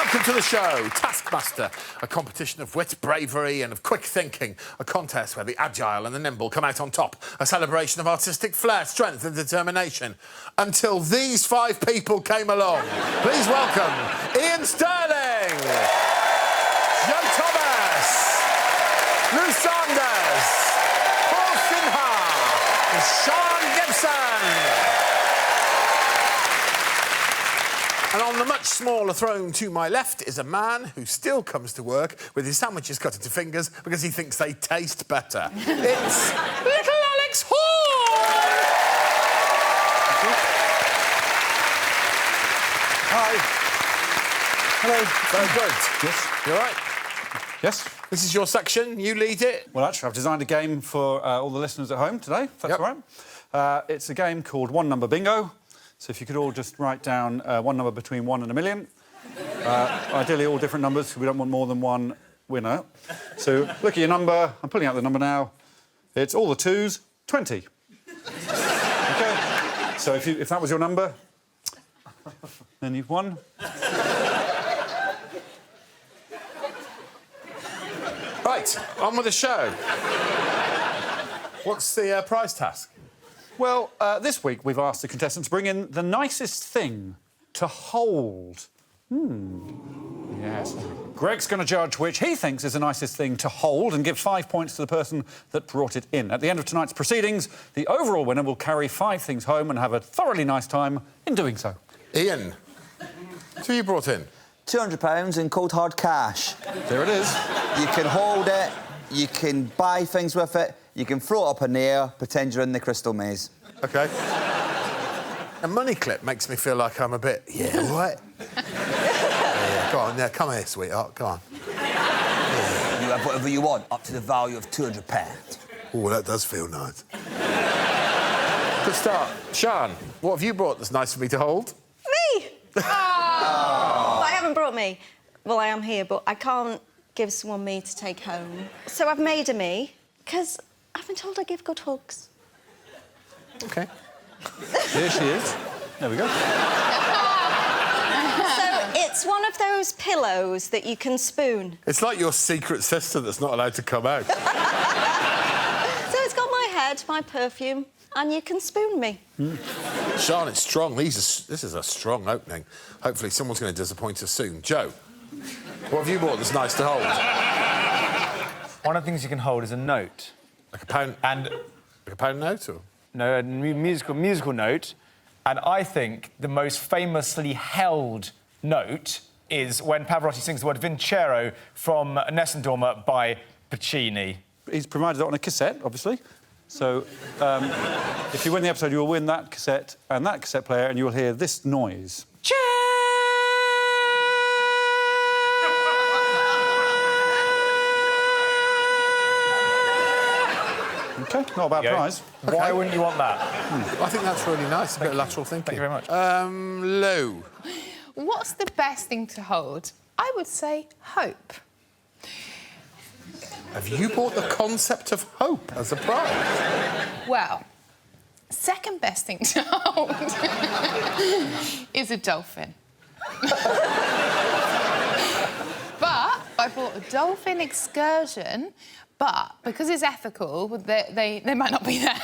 Welcome to the show, Taskmaster, a competition of wit, bravery and of quick thinking, a contest where the agile and the nimble come out on top, a celebration of artistic flair, strength and determination. Until these 5 people came along. Please welcome Iain Stirling, Joe Thomas, Lou Sanders, Paul Sinha and Sian Gibson. And on the much smaller throne to my left is a man who still comes to work with his sandwiches cut into fingers because he thinks they taste better. It's little Alex Horne! Hi. Hello. Very good. Yes. You all right? Yes. This is your section. You lead it. Well, actually, I've designed a game for all the listeners at home today, if that's all right. It's a game called One Number Bingo. So if you could all just write down one number between 1 and 1,000,000. Ideally, all different numbers, because we don't want more than one winner. So look at your number. I'm pulling out the number now. It's all the 2s, 20. OK? So if that was your number, then you've won. Right, on with the show. What's the prize task? Well, this week we've asked the contestants to bring in the nicest thing to hold. Yes. Greg's going to judge which he thinks is the nicest thing to hold and give 5 points to the person that brought it in. At the end of tonight's proceedings, the overall winner will carry 5 things home and have a thoroughly nice time in doing so. Iain, who you brought in? £200 in cold hard cash. There it is. You can hold it, you can buy things with it, you can float up in the air, pretend you're in the crystal maze. OK. A money clip makes me feel like I'm a bit... Yeah, what? Yeah, go on, yeah, come here, sweetheart, go on. Yeah. You have whatever you want, up to the value of £200. Oh, that does feel nice. Good start. Sian, what have you brought that's nice for me to hold? Me! Oh. Well, I haven't brought me. Well, I am here, but I can't give someone me to take home. So I've made a me, because I've been told I give good hugs. OK. Here she is. There we go. So it's one of those pillows that you can spoon. It's like your secret sister that's not allowed to come out. So it's got my head, my perfume, and you can spoon me. Sian, it's strong. This is a strong opening. Hopefully someone's going to disappoint us soon. Joe, what have you brought that's nice to hold? One of the things you can hold is a note. Like a pound... And... Like a pound note, or...? No, a musical note. And I think the most famously held note is when Pavarotti sings the word Vincero from Nessun by Puccini. He's provided it on a cassette, obviously. So if you win the episode, you'll win that cassette and that cassette player, and you'll hear this noise. OK, not a bad prize. Why wouldn't you want that? I think that's really nice, a bit of lateral thinking. Thank you very much. Lou. What's the best thing to hold? I would say hope. Have you brought the concept of hope as a prize? Well, second best thing to hold is a dolphin. But I bought a dolphin excursion, but because it's ethical, they might not be there.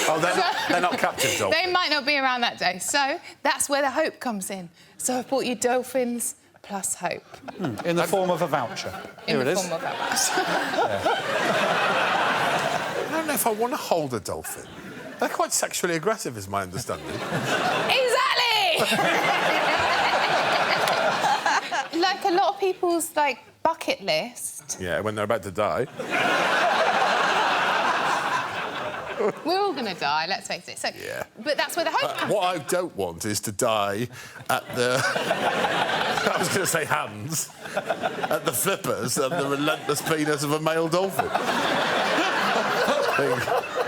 Oh, they're not captive dolphins? They might not be around that day. So that's where the hope comes in. So I bought you dolphins plus hope. In the form of a voucher. Here it is. In the form of a voucher. I don't know if I want to hold a dolphin. They're quite sexually aggressive, is my understanding. Exactly! Like a lot of people's, bucket list. Yeah, when they're about to die. We're all going to die, let's face it. So, yeah. But that's where the hope comes What I don't want is to die at the... I was going to say hands. At the flippers and the relentless penis of a male dolphin.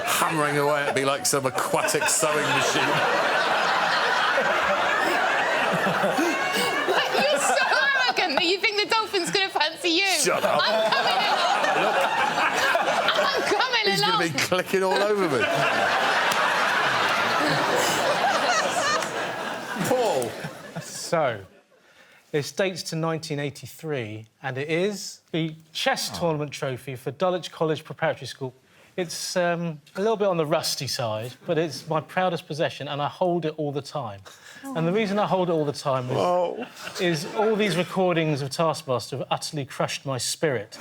Hammering away at me like some aquatic sewing machine. You're so arrogant that you think the dolphin's going to fancy you. Shut up. I'm coming along. I'm coming He's along. going to be clicking all over me. Paul. So, It dates to 1983, and it is the chess tournament trophy for Dulwich College Preparatory School. It's a little bit on the rusty side, but it's my proudest possession, and I hold it all the time. And the reason I hold it all the time is all these recordings of Taskmaster have utterly crushed my spirit.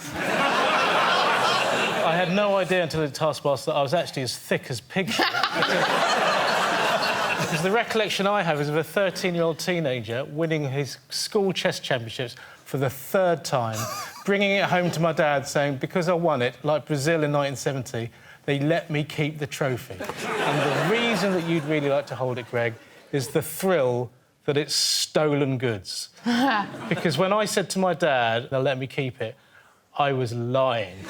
I had no idea until the Taskmaster that I was actually as thick as pig shit. Because the recollection I have is of a 13-year-old teenager winning his school chess championships for the 3rd time, bringing it home to my dad, saying, because I won it, like Brazil in 1970, they let me keep the trophy. And the reason that you'd really like to hold it, Greg, is the thrill that it's stolen goods. Because when I said to my dad, they'll let me keep it, I was lying.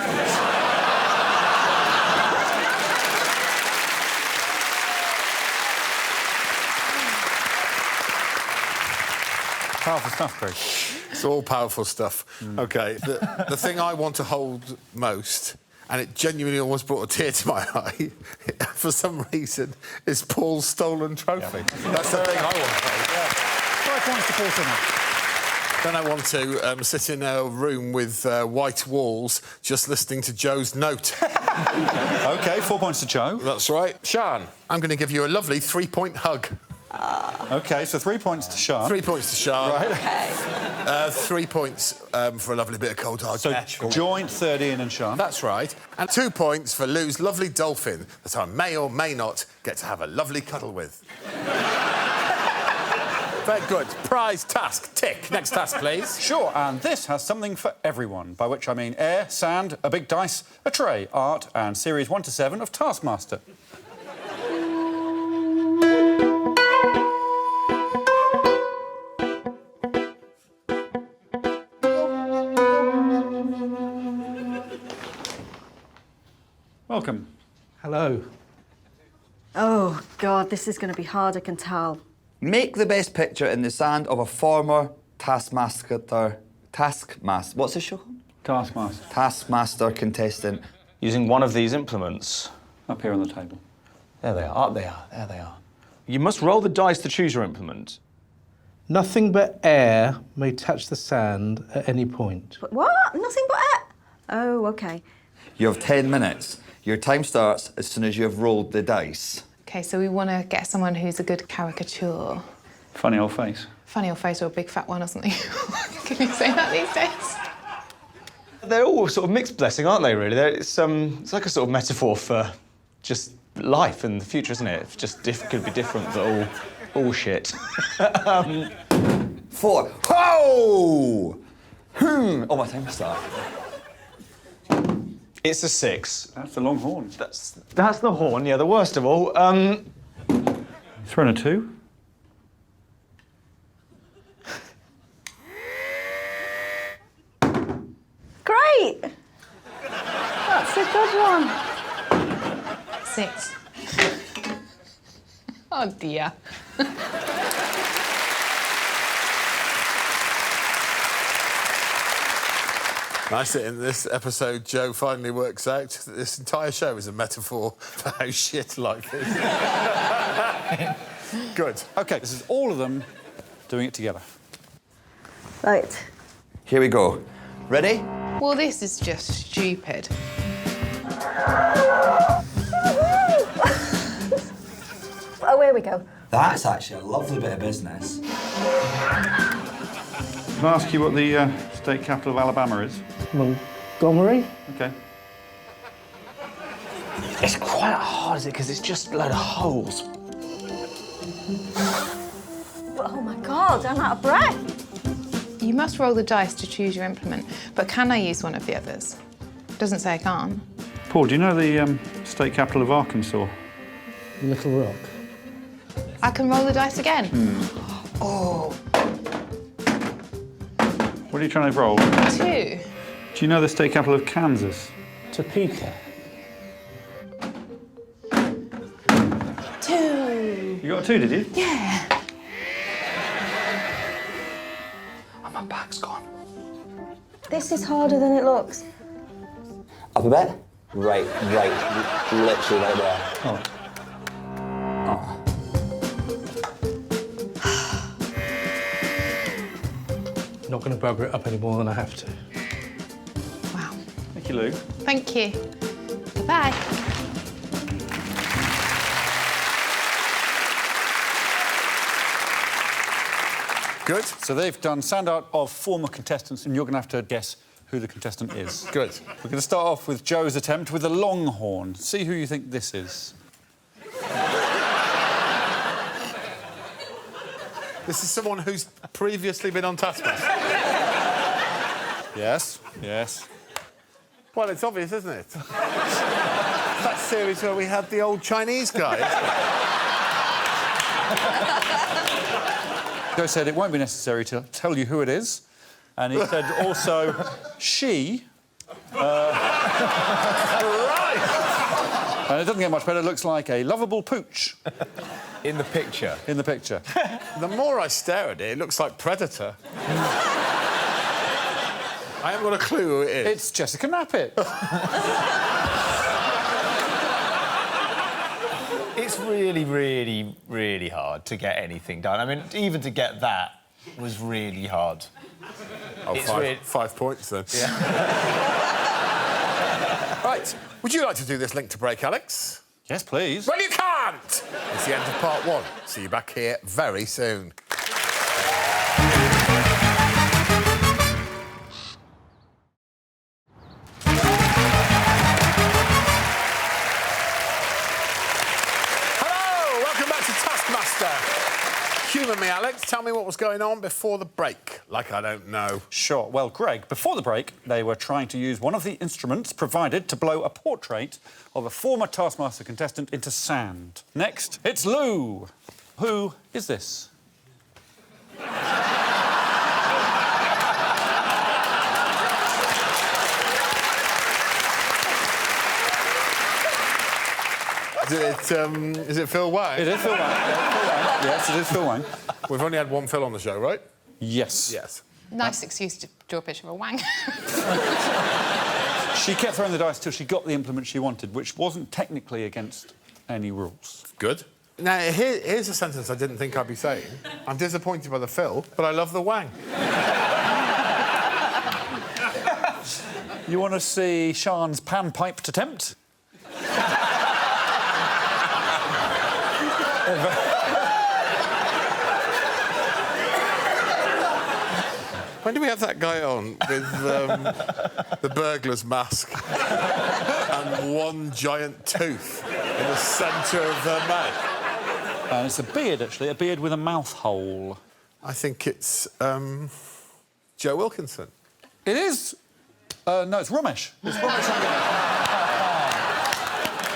Powerful stuff, Greg. It's all powerful stuff. OK, the thing I want to hold most, and it genuinely almost brought a tear to my eye, for some reason, is Paul's stolen trophy. Yeah. That's the thing I want to hold. Yeah. 5 points to Paul Sinha. Then I want to sit in a room with white walls, just listening to Joe's note. OK, 4 points to Joe. That's right. Sian, I'm going to give you a lovely 3-point hug. OK, so 3 points to Sian. 3 points to Sian. Right. OK. 3 points for a lovely bit of cold hard. So joint 3rd Iain and Sian. That's right. And 2 points for Lou's lovely dolphin that I may or may not get to have a lovely cuddle with. Very good. Prize task. Tick. Next task, please. Sure, and this has something for everyone, by which I mean air, sand, a big dice, a tray, art, and series 1 to 7 of Taskmaster. Welcome. Hello. Oh, God, this is going to be hard, I can tell. Make the best picture in the sand of a former Taskmaster... What's the show called? Taskmaster. Taskmaster contestant. Using one of these implements. Up here on the table. There they are. There they are. You must roll the dice to choose your implement. Nothing but air may touch the sand at any point. But what? Nothing but air? Oh, OK. You have 10 minutes. Your time starts as soon as you have rolled the dice. OK, so we want to get someone who's a good caricature. Funny old face. Funny old face or a big fat one or something. Can you say that these days? They're all sort of mixed blessing, aren't they, really? It's like a sort of metaphor for just life and the future, isn't it? Could be different, but all shit. 4. Ho! Oh, my time starts. It's a 6. That's the long horn. That's the horn, yeah, the worst of all. Thrown a 2. Great! That's a good one. 6. Oh, dear. Nice that in this episode, Joe finally works out that this entire show is a metaphor for how shit life is. Good. OK, this is all of them doing it together. Right. Here we go. Ready? Well, this is just stupid. Oh, here we go. That's actually a lovely bit of business. Can I ask you what the state capital of Alabama is? Montgomery? OK. It's quite hard, is it? Because it's just a load of holes. Oh, my God, I'm out of breath. You must roll the dice to choose your implement, but can I use one of the others? Doesn't say I can't. Paul, do you know the state capital of Arkansas? Little Rock. I can roll the dice again. Oh. What are you trying to roll? 2. Do you know the state capital of Kansas? Topeka. 2. You got a 2, did you? Yeah. Oh, my back's gone. This is harder than it looks. Up a bit? Right, literally right there. Oh. I'm not going to bugger it up any more than I have to. Wow. Thank you, Lou. Thank you. Goodbye. Good. So they've done sound art of former contestants, and you're going to have to guess who the contestant is. Good. We're going to start off with Joe's attempt with a long horn. See who you think this is. This is someone who's previously been on Taskmaster. Yes, yes. Well, it's obvious, isn't it? That series where we had the old Chinese guy. Joe said it won't be necessary to tell you who it is. And he said also, she... Right! And it doesn't get much better. It looks like a lovable pooch. In the picture. In the picture. The more I stare at it, it looks like Predator. I haven't got a clue who it is. It's Jessica Knappett. It's really, really, really hard to get anything done. I mean, even to get that was really hard. Oh, It's five, really- 5 points, then. Yeah. Right. Would you like to do this link to break, Alex? Yes, please. Well, you can't! It's the end of part 1. See you back here very soon. Hello! Welcome back to Taskmaster. Humour me, Alex. Tell me what was going on before the break. Like I don't know. Sure. Well, Greg, before the break, they were trying to use one of the instruments provided to blow a portrait of a former Taskmaster contestant into sand. Next, it's Lou. Who is this? Is it Phil Wang? It is Phil Wang. Yeah, Phil Wang. Yes, it is Phil Wang. We've only had one Phil on the show, right? Yes. Yes. Nice excuse to draw a picture of a wang. She kept throwing the dice till she got the implement she wanted, which wasn't technically against any rules. Good. Now, here's a sentence I didn't think I'd be saying. I'm disappointed by the Phil, but I love the Wang. You want to see Sian's pan-piped attempt? When do we have that guy on with the burglar's mask and one giant tooth in the centre of their mouth? And it's a beard, actually, a beard with a mouth hole. I think it's Joe Wilkinson. It is. No, it's Ramesh. It's Ramesh Ranganathan.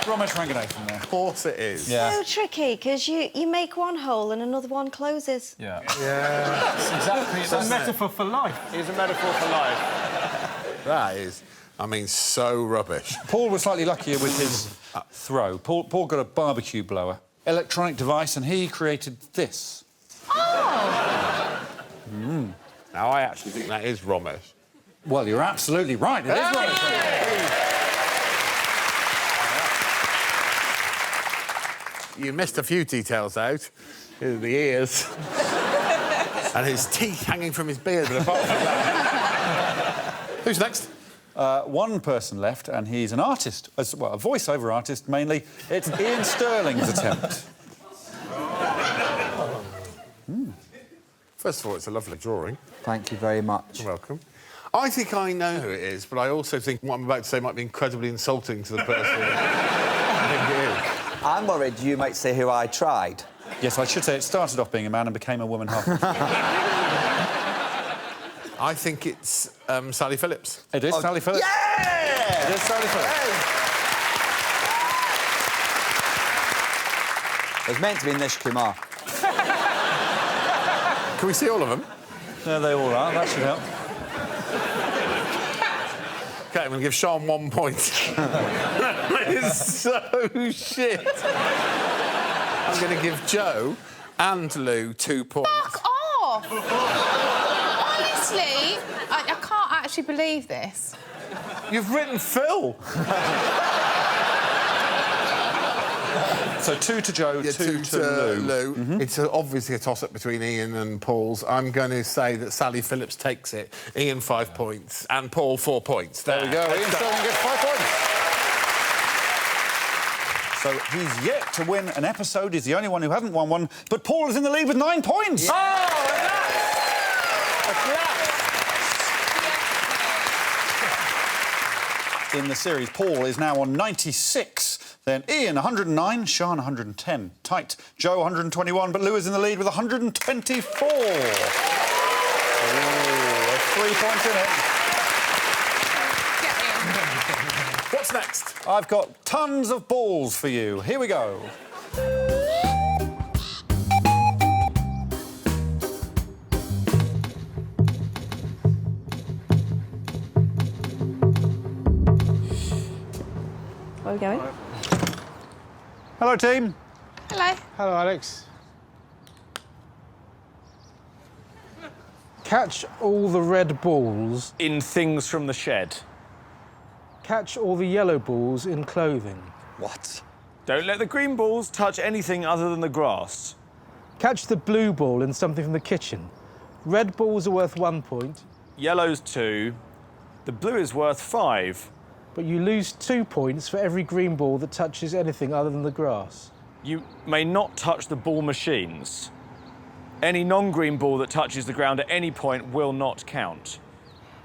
Ramesh Ranganathan there. Of course it is. Yeah. So tricky, because you make one hole and another one closes. Yeah. Yeah. Exactly. It's a metaphor for life. It's a metaphor for life. That is, I mean, so rubbish. Paul was slightly luckier with his throw. Paul got a barbecue blower, electronic device, and he created this. Oh! Now, I actually think that is Ramesh. Well, you're absolutely right. It is Ramesh Ranganathan. You missed a few details out. The ears. And his teeth hanging from his beard, but apart from that... Who's next? One person left, and he's an artist, a voiceover artist mainly. It's Iain Stirling's attempt. First of all, it's a lovely drawing. Thank you very much. You're welcome. I think I know who it is, but I also think what I'm about to say might be incredibly insulting to the person I think it is. I'm worried you might say who I tried. Yes, I should say it started off being a man and became a woman half. I think it's Sally Phillips. It is Sally Phillips. Yeah! It is Sally Phillips. It was meant to be Nish Kumar. Can we see all of them? There they all are. That should help. OK, I'm going to give Sian 1 point. It's so shit. I'm going to give Joe and Lou 2 points. Fuck off! Honestly, I can't actually believe this. You've written Phil. So 2 to Joe, Yeah, 2 to Lou. It's obviously a toss-up between Ian and Paul's. I'm going to say that Sally Phillips takes it. Ian, 5 points. And Paul, 4 points. There we go. Ian Stirling gets 5 points. So he's yet to win an episode. He's the only one who hasn't won one. But Paul is in the lead with 9 points. Yeah. In the series, Paul is now on 96. Then Ian, 109. Sian, 110. Tight. Joe, 121. But Lou is in the lead with 124. Oh, 3 points in it. What's next? I've got tons of balls for you. Here we go. Where are we going? Hello, team. Hello. Hello, Alex. Catch all the red balls. In things from the shed. Catch all the yellow balls in clothing. What? Don't let the green balls touch anything other than the grass. Catch the blue ball in something from the kitchen. Red balls are worth 1 point, Yellow's 2. The blue is worth 5. but you lose 2 points for every green ball that touches anything other than the grass. You may not touch the ball machines. Any non-green ball that touches the ground at any point will not count.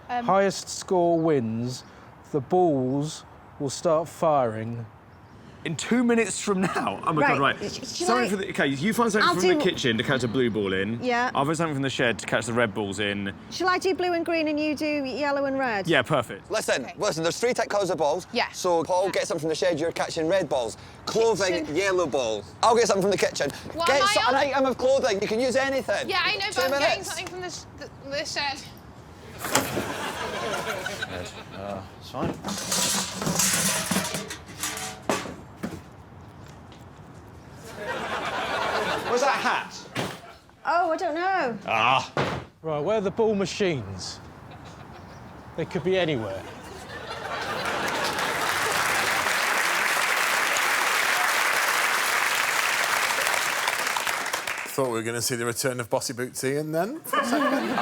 Highest score wins. The balls will start firing. In 2 minutes from now. Oh my God! Right. Okay, you find something from the kitchen to catch a blue ball in. Yeah. I'll find something from the shed to catch the red balls in. Shall I do blue and green and you do yellow and red? Yeah, perfect. Listen, there's 3 types colours of balls. Yeah. So Paul gets something from the shed, you're catching red balls. Clothing, Kitchen. yellow balls. I'll get something from the kitchen. What Get am I an on? item of clothing. You can use anything. Yeah, I know, 2 but I'm minutes. getting something from the shed. It's fine. Where's that hat? Oh, I don't know. Right, where are the ball machines? They could be anywhere. Thought we were going to see the return of Bossy Boots Ian then, for a second.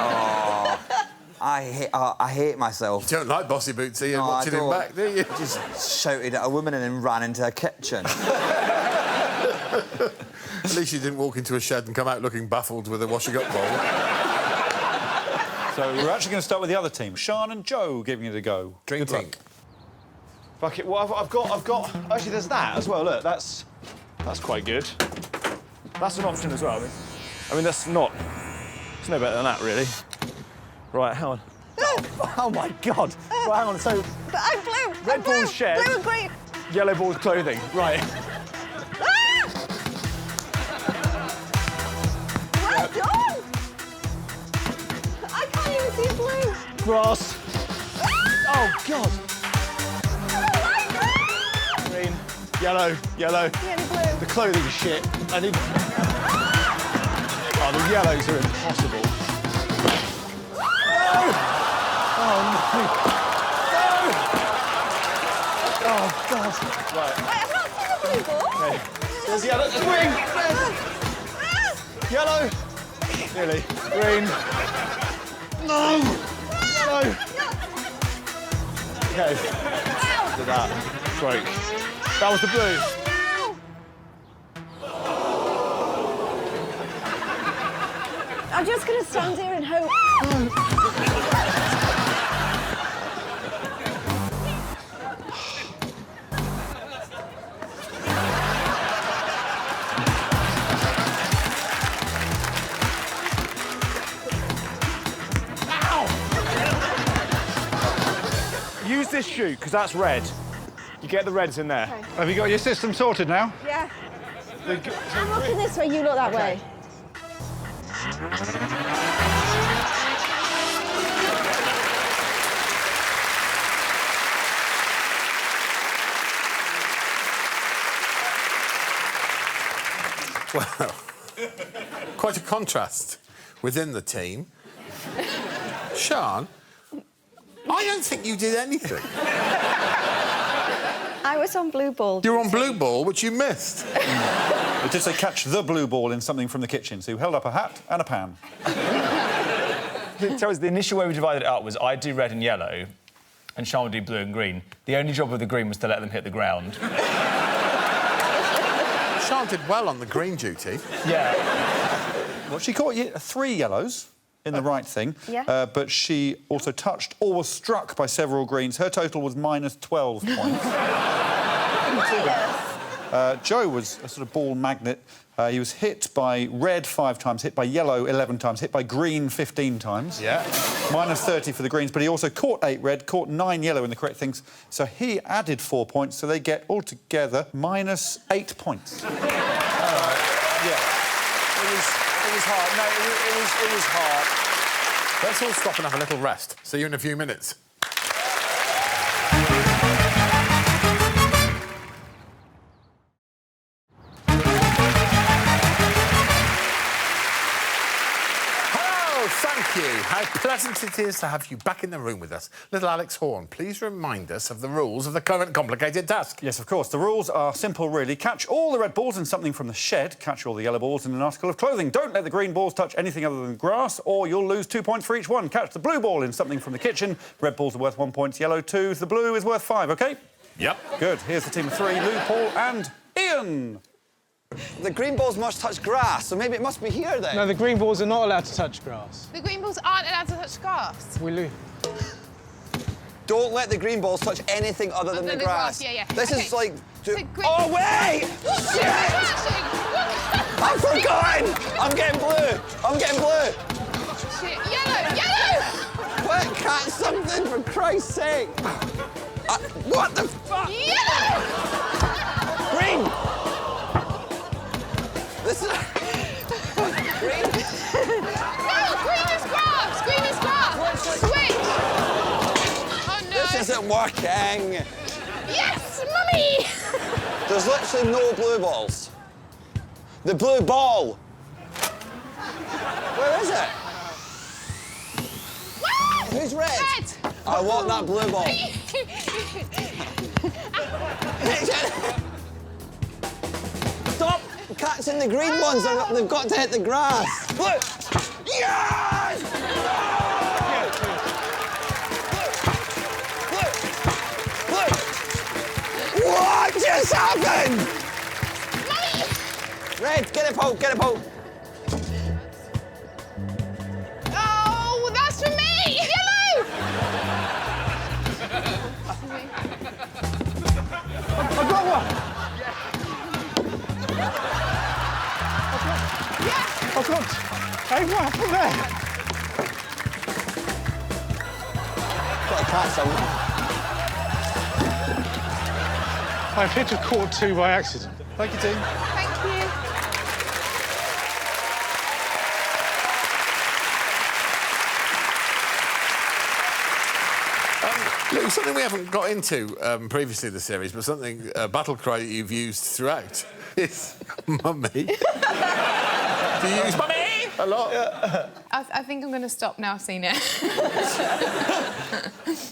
I hate myself. You don't like Bossy Boots Ian watching him back, do you? Just shouted at a woman and then ran into a kitchen. At least you didn't walk into a shed and come out looking baffled with a washing up bowl. So we're actually going to start with the other team. Sian and Joe giving it a go. Dream Good luck. team. Fuck it. Well, I've got. Actually, there's that as well. Look, that's quite good. That's an option as well. I mean, that's not. It's no better than that, really. Right, hang on. Oh my God! Right, hang on. So, But I'm blue. red I'm blue. ball's shed. Blue and green. Yellow ball's clothing. Right. Well done. I can't even see blue. Grass. Oh God. Green. Yellow. Nearly blue. The clothing is shit. I need. Oh, the yellows are impossible. No! Oh no! No! Oh God! Right. Wait, I've not seen the blue ball. Okay. There's yellow. Green. Yellow. Nearly. Green. No! Yellow. Okay. Look at that. Stroke. That was the blue. I'm just going to stand here and hope. Use this chute, because that's red. You get the reds in there. Okay. Have you got your system sorted now? Yeah. I'm looking this way, you look that way. Well, quite a contrast within the team. Sian, I don't think you did anything. I was on blue ball. You were on blue ball, which you missed. It did say catch the blue ball in something from the kitchen, so you held up a hat and a pan. So the initial way we divided it up was I'd do red and yellow, and Sian would do blue and green. The only job of the green was to let them hit the ground. Sian did well on the green duty. Yeah. Well, she caught 3 yellows in the right thing, but she also touched or was struck by several greens. Her total was minus 12 points. Joe was a sort of ball magnet. He was hit by red 5 times, hit by yellow 11 times, hit by green 15 times. Yeah. Minus 30 for the greens, but he also caught 8 red, caught 9 yellow in the correct things. So he added 4 points, so they get altogether minus 8 points. Yeah. It was hard. No, it was hard. Let's all stop and have a little rest. See you in a few minutes. Thank you. How pleasant it is to have you back in the room with us. Little Alex Horne, please remind us of the rules of the current complicated task. Yes, of course. The rules are simple, really. Catch all the red balls in something from the shed. Catch all the yellow balls in an article of clothing. Don't let the green balls touch anything other than grass, or you'll lose 2 points for each one. Catch the blue ball in something from the kitchen. Red balls are worth 1 point, yellow 2. The blue is worth 5, OK? Yep. Good. Here's the team of 3, Lou, Paul and Ian. The green balls must touch grass, so maybe it must be here then. No, the green balls are not allowed to touch grass. The green balls aren't allowed to touch grass. Will you? Don't let the green balls touch anything other than the grass. Yeah. This is like... green- Oh, wait! Shit! I've forgotten! I'm getting blue! I'm getting blue! Shit. Yellow! What? Catch something, for Christ's sake! What the fuck? Yellow! Green! This is... Green? No, green is grass! Green is grass! Switch! Oh, no. This isn't working! Yes, Mummy! There's literally no blue balls. The blue ball! Where is it? Who's red? Red! I want that blue ball. Stop catching the green ones. They've got to hit the grass. Look! Yes! Look! What just happened? Red, get it, Paul, get it, Paul. Oh, that's for me! Yellow! I've got one! I've got... Hey, what happened there? Got to catch someone. I appear to have caught 2 by accident. Thank you, team. Thank you. Lou, something we haven't got into previously in the series, but something, a battle cry that you've used throughout is mummy. Do you use mummy a lot? I think I'm going to stop now, I've seen it.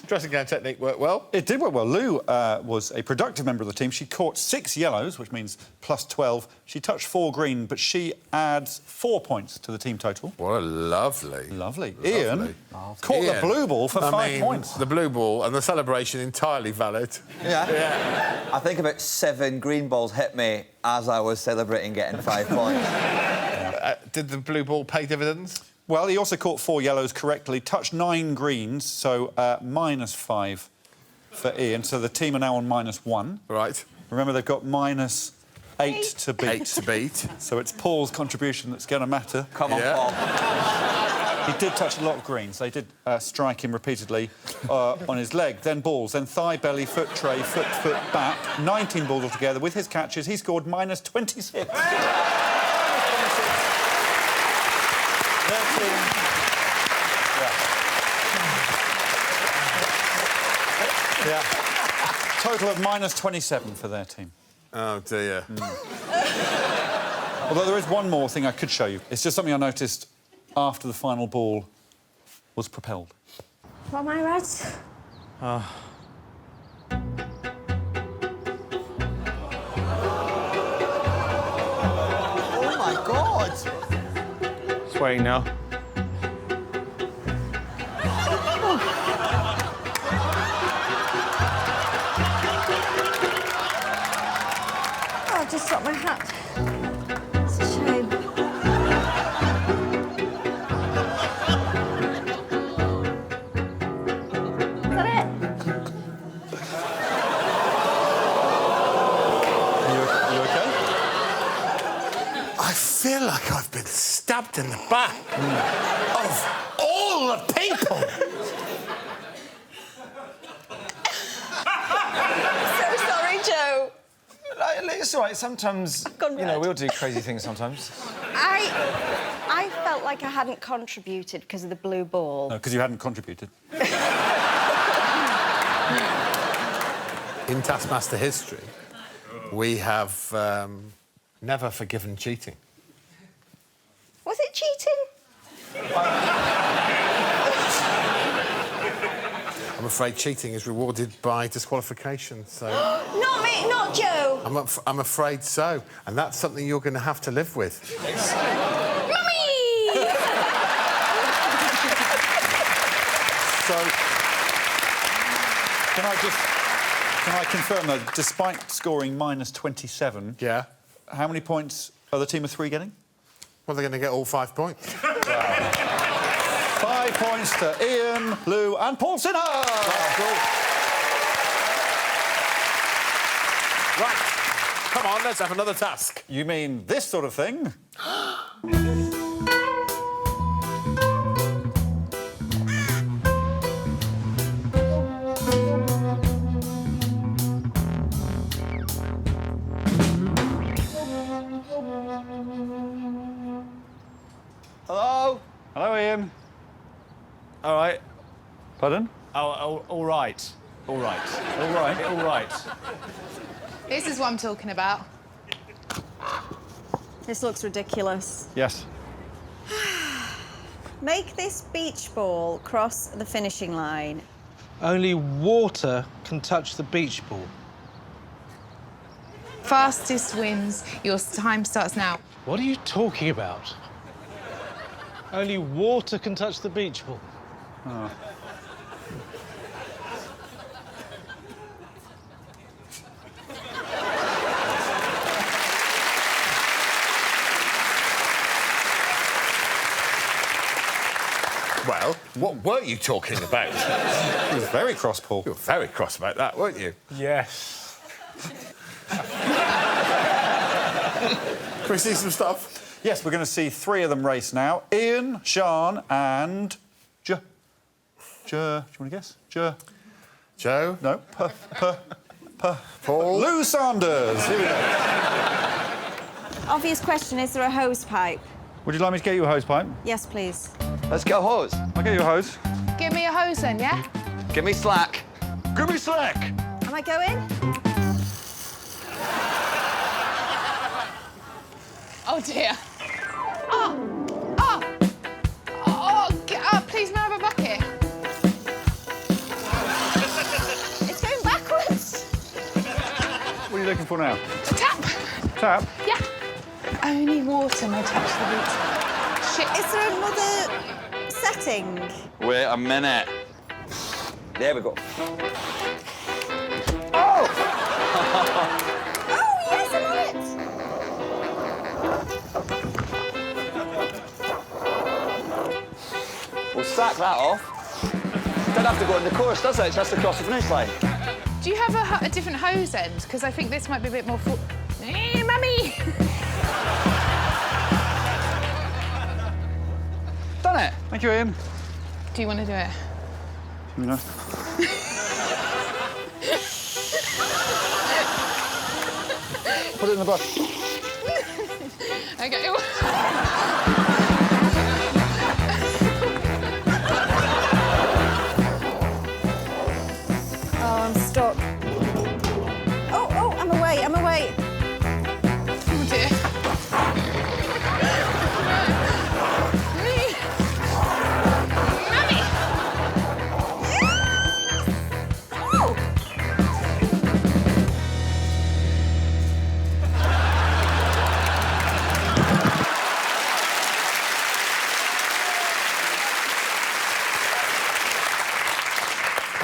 Dressing gown technique worked well. It did work well. Lou was a productive member of the team. She caught 6 yellows, which means plus 12. She touched 4 green, but she adds 4 points to the team total. What a lovely... Lovely. Ian caught the blue ball for 5 points. The blue ball and the celebration entirely valid. Yeah. I think about 7 green balls hit me as I was celebrating getting 5 points. Did the blue ball pay dividends? Well, he also caught 4 yellows correctly, touched 9 greens, so minus 5 for Ian. So the team are now on minus 1. Right. Remember, they've got minus 8 to beat. 8 to beat. So it's Paul's contribution that's going to matter. Come on, Paul. He did touch a lot of greens. They did strike him repeatedly on his leg, then balls, then thigh, belly, foot, tray, foot, back. 19 balls altogether. With his catches, he scored minus 26. Yeah. Total of minus 27 for their team. Oh, dear. Although there is one more thing I could show you. It's just something I noticed after the final ball was propelled. What am I red? It's waiting now. Oh, I've just dropped my hat. It's a shame. Is that it? You okay? I feel like I've been stabbed in the back. Of all the people! So sorry, Joe. It's all right. Sometimes, gone red. we all do crazy things sometimes. I felt like I hadn't contributed because of the blue ball. No, because you hadn't contributed. In Taskmaster history, we have never forgiven cheating. Was it cheating? I'm afraid cheating is rewarded by disqualification, so... Not me, not Joe. I'm afraid so, and that's something you're going to have to live with. Mummy! So, can I confirm that despite scoring minus 27, Yeah? how many points are the team of 3 getting? Well, they're going to get all 5 points. 5 points to Ian, Lou and Paul Sinha! Right, come on, let's have another task. You mean this sort of thing? Hello? Hello, Ian. All right. Pardon? Oh, all right. All right. All right. All right. This is what I'm talking about. This looks ridiculous. Yes. Make this beach ball cross the finishing line. Only water can touch the beach ball. Fastest wins. Your time starts now. What are you talking about? Only water can touch the beach ball. Oh. Well, what were you talking about? He was very cross, Paul. You were very cross about that, weren't you? Yes. Can we see some stuff? Yes, we're going to see 3 of them race now. Ian, Sian and... Do you want to guess? Joe? No. Paul? Lou Sanders. Here we go. Obvious question, is there a hose pipe? Would you like me to get you a hose pipe? Yes, please. Let's get a hose. I'll get you a hose. Give me a hose then, yeah? Give me slack. Give me slack. Am I going? Oh, dear. Please, may I have a bucket? It's going backwards. What are you looking for now? Tap. Tap. Yeah. Only water may touch the beach. Shit. Is there another setting? Wait a minute. There we go. Oh, yes, I'm on it. We'll sack that off. Don't have to go in the course, does it? It's just across the finish line. Do you have a different hose end? Because I think this might be a bit more full. Mummy! Done it. Thank you, Ian. Do you want to do it? You know. Put it in the bucket. Okay. Oh, I'm stuck. Oh, I'm away, I'm away. Oh, dear. Mummy! Oh!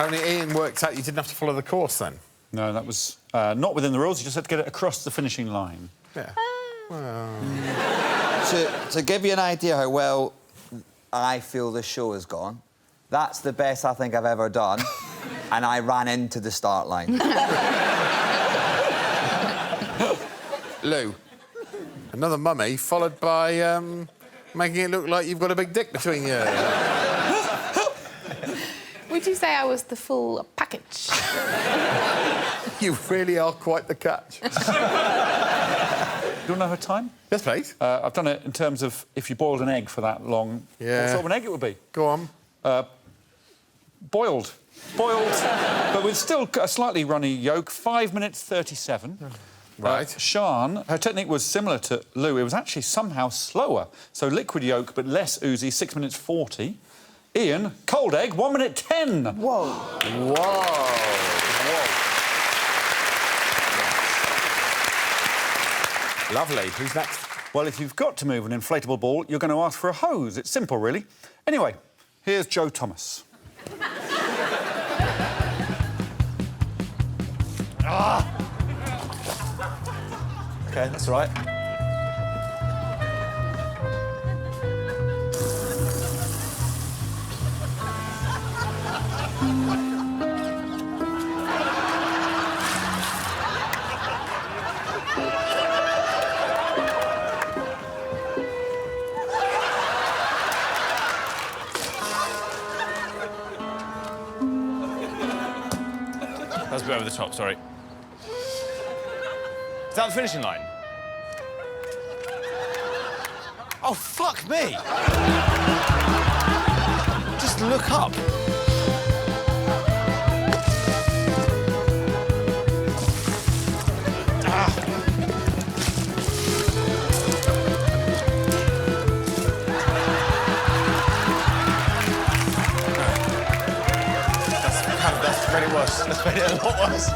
Only Ian worked out you didn't have to follow the course then. No, that was not within the rules. You just had to get it across the finishing line. Yeah. To give you an idea how well I feel the show has gone, that's the best I think I've ever done, and I ran into the start line. Lou, another mummy, followed by making it look like you've got a big dick between you. Would you say I was the full package? You really are quite the catch. Do you want to know her time? Yes, please. I've done it in terms of if you boiled an egg for that long, Yeah. what sort of an egg it would be. Go on. Boiled, but with still a slightly runny yolk, 5 minutes 37. Right. Sian, her technique was similar to Lou. It was actually somehow slower. So liquid yolk, but less oozy, 6 minutes 40. Ian, cold egg, 1 minute 10. Whoa. Lovely. Who's next? Well, if you've got to move an inflatable ball, you're going to ask for a hose. It's simple, really. Anyway, here's Joe Thomas. OK, that's all right. That's a bit over the top, sorry. Is that the finishing line? Oh, fuck me! Just look up. That's made it worse. That's made it a lot worse.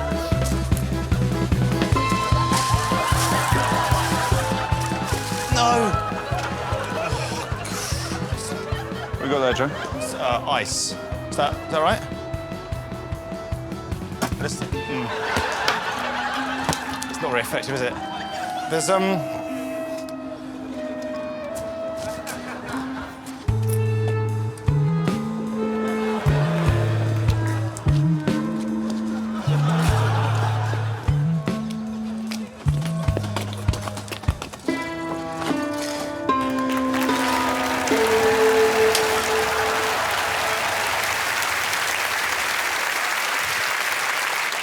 No! What we got there, Joe? It's, ice. Is that right? It's not very effective, is it? There's,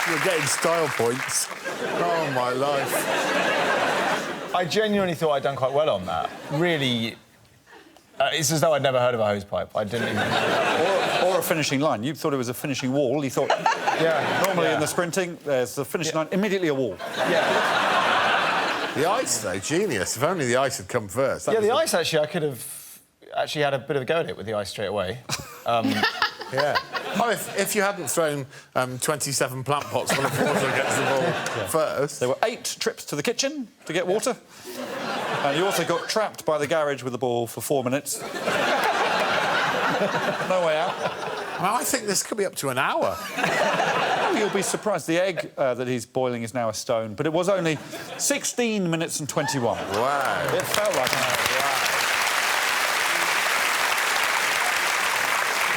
You're getting style points. Oh, my life. I genuinely thought I'd done quite well on that. Really, it's as though I'd never heard of a hosepipe. I didn't even... Or a finishing line. You thought it was a finishing wall. You thought... Yeah. Normally in the sprinting, there's the finishing line, immediately a wall. Yeah. The ice, though, genius. If only the ice had come first. That Yeah, was the ice, actually, I could have actually had a bit of a go at it with the ice straight away. Yeah. Oh, if you hadn't thrown 27 plant pots full of water against the ball first... There were 8 trips to the kitchen to get water. And you also got trapped by the garage with the ball for 4 minutes. No way out. Well, I think this could be up to an hour. Oh, you'll be surprised. The egg that he's boiling is now a stone, but it was only 16 minutes and 21. Wow. It felt like an hour.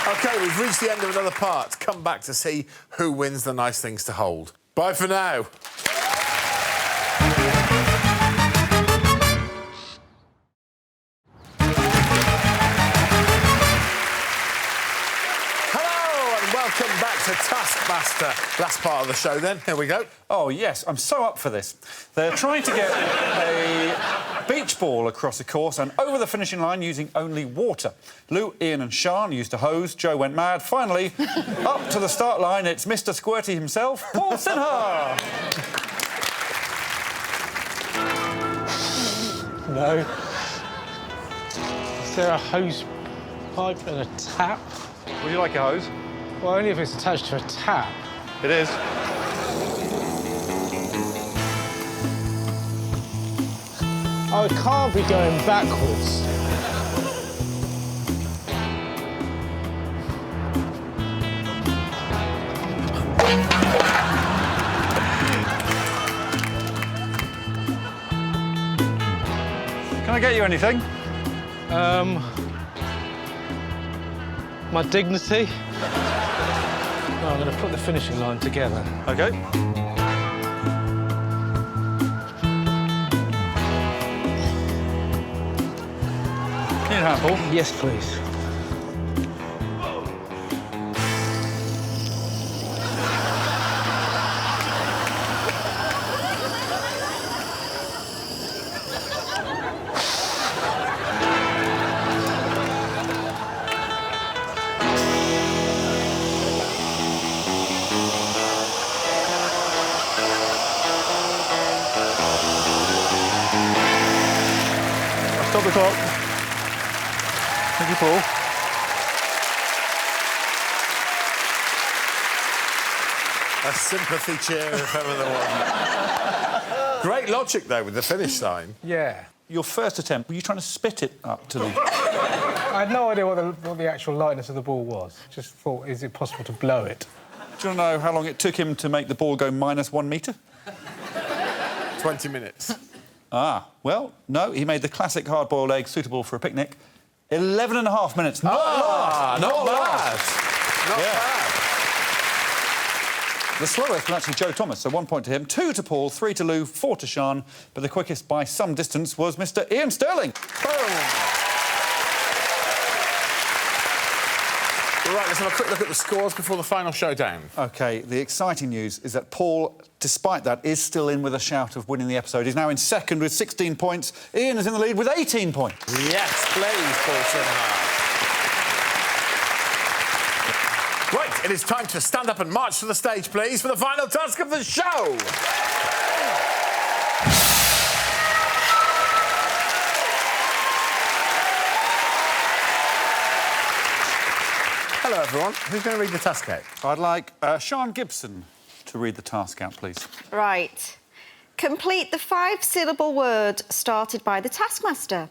OK, we've reached the end of another part. Come back to see who wins the nice things to hold. Bye for now. Welcome back to Taskmaster. Last part of the show, then. Here we go. Oh, yes, I'm so up for this. They're trying to get a beach ball across a course and over the finishing line using only water. Lou, Ian and Sian used a hose. Joe went mad. Finally, up to the start line, it's Mr Squirty himself, Paul Sinha. No. Is there a hose pipe and a tap? Would you like a hose? Well, only if it's attached to a tap. It is. Oh, it can't be going backwards. I get you anything? My dignity. Oh, I'm going to put the finishing line together. OK. Need a handful? Yes, please. Stop the clock. Thank you, Paul. A sympathy cheer if ever there was. Great logic, though, with the finish line. Yeah. Your first attempt, were you trying to spit it up to the... I had no idea what the actual lightness of the ball was. Just thought, is it possible to blow it? Do you want to know how long it took him to make the ball go -1 metre? 20 minutes. Ah, well, no, he made the classic hard-boiled egg suitable for a picnic. 11.5 minutes. Not bad. Not bad. Not bad. The slowest was actually Joe Thomas, so 1 point to him, 2 to Paul, 3 to Lou, 4 to Sian, but the quickest by some distance was Mr. Iain Stirling. Boom. Right, let's have a quick look at the scores before the final showdown. OK, the exciting news is that Paul, despite that, is still in with a shout of winning the episode. He's now in second with 16 points. Iain is in the lead with 18 points. Yes, please, Paul Sinha. Right, it is time to stand up and march to the stage, please, for the final task of the show. Hello, everyone. Who's going to read the task out? I'd like Sian Gibson to read the task out, please. Right. Complete the 5-syllable word started by the Taskmaster.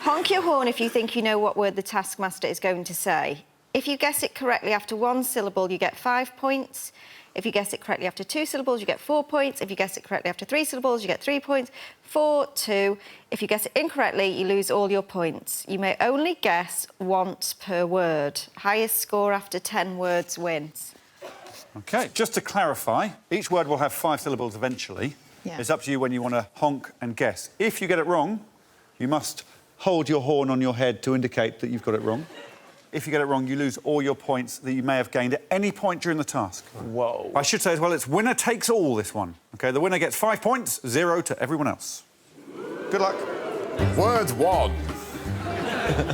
Honk your horn if you think you know what word the Taskmaster is going to say. If you guess it correctly after 1 syllable, you get 5 points. If you guess it correctly after 2 syllables, you get 4 points. If you guess it correctly after 3 syllables, you get 3 points. 4, 2. If you guess it incorrectly, you lose all your points. You may only guess once per word. Highest score after 10 words wins. OK, just to clarify, each word will have 5 syllables eventually. Yeah. It's up to you when you want to honk and guess. If you get it wrong, you must hold your horn on your head to indicate that you've got it wrong. If you get it wrong, you lose all your points that you may have gained at any point during the task. Whoa. I should say as well, it's winner takes all, this one. OK, the winner gets 5 points, 0 to everyone else. Good luck. Word 1.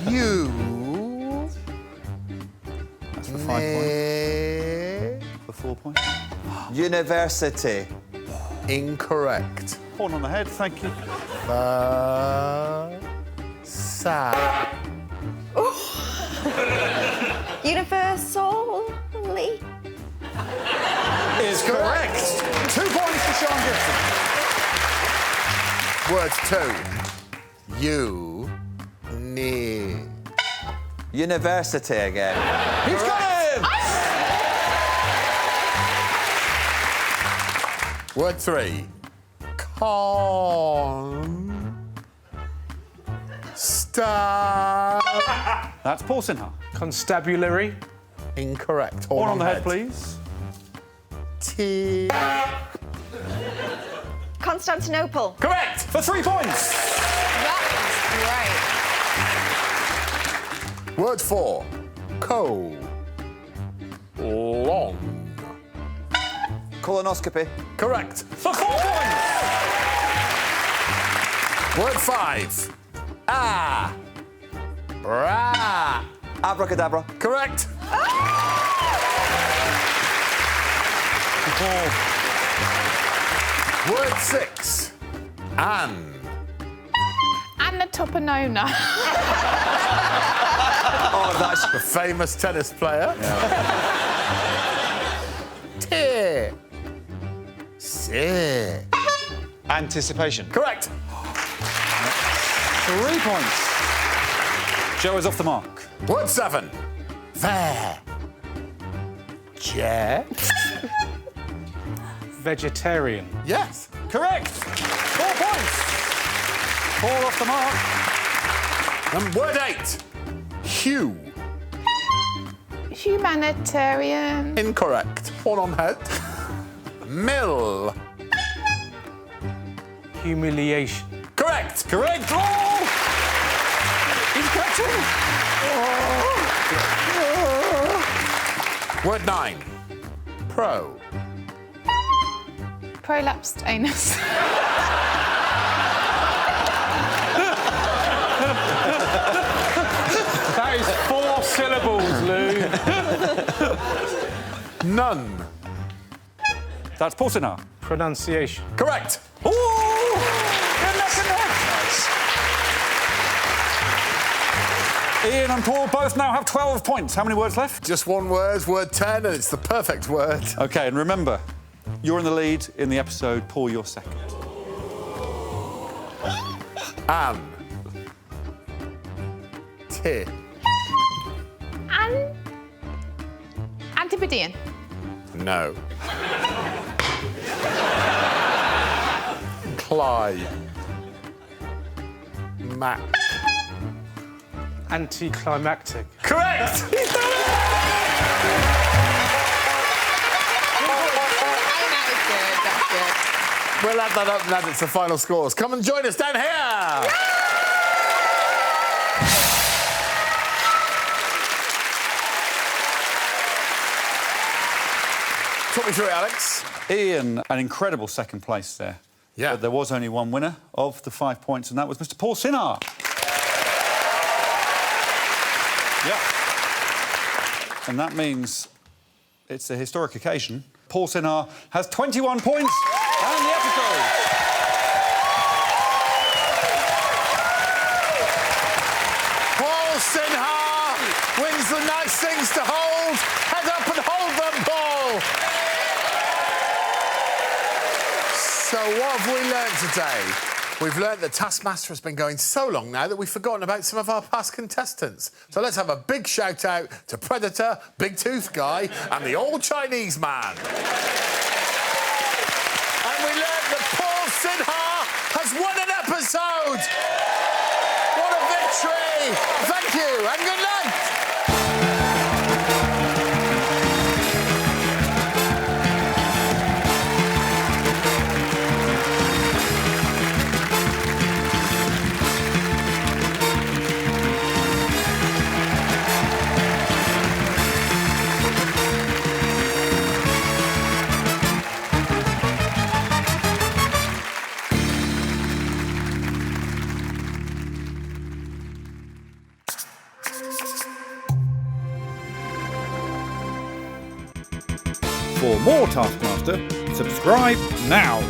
You... That's for 5 points. For 4 points. University. Incorrect. Horn on the head, thank you. Universally. Is correct. 2 points for Sian Gibson. Word 2. You... need... University again. He's got it! Word 3. That's Paul Sinha. Constabulary. Incorrect. Horn on the head, please. Constantinople. Correct! For 3 points. That's Word 4. Long. Colonoscopy. Correct. For 4 points. Word 5. Bra. Abracadabra. Correct. Word 6. Anne. Anna Topanona. Oh, that's the famous tennis player. Sit. Anticipation. Correct. 3 points. Joe is off the mark. Word 7. There. Chair. Vegetarian. Yes. Correct. 4 points. All off the mark. Word 8. Hue. Humanitarian. Incorrect. Horn on head. Mill. Humiliation. Correct. Correct. Oh! He's catching. Word 9. Pro. Prolapsed anus. That is 4 syllables, Lou. None. That's Paul Sinha. Pronunciation. Correct. Ooh! Good neck and neck. Ian and Paul both now have 12 points. How many words left? Just one word, word 10, and it's the perfect word. OK, and remember, you're in the lead in the episode. Paul, you're second. Anne. T. Antipodean. No. Cly. Mac. Anticlimactic. Correct! We'll add that up and add it to final scores. Come and join us down here! Talk me through it, Alex. Ian, an incredible second place there. Yeah. But there was only one winner of the 5 points, and that was Mr. Paul Sinha. Yeah. And that means it's a historic occasion. Paul Sinha has 21 points and the episode. Paul Sinha wins the nice things to hold. Head up and hold them, Paul. So what have we learned today? We've learnt that Taskmaster has been going so long now that we've forgotten about some of our past contestants. So let's have a big shout-out to Predator, Big Tooth Guy and the Old Chinese Man. And we learnt that Paul Sinha has won an episode! What a victory! Thank you and good night! For more Taskmaster, subscribe now.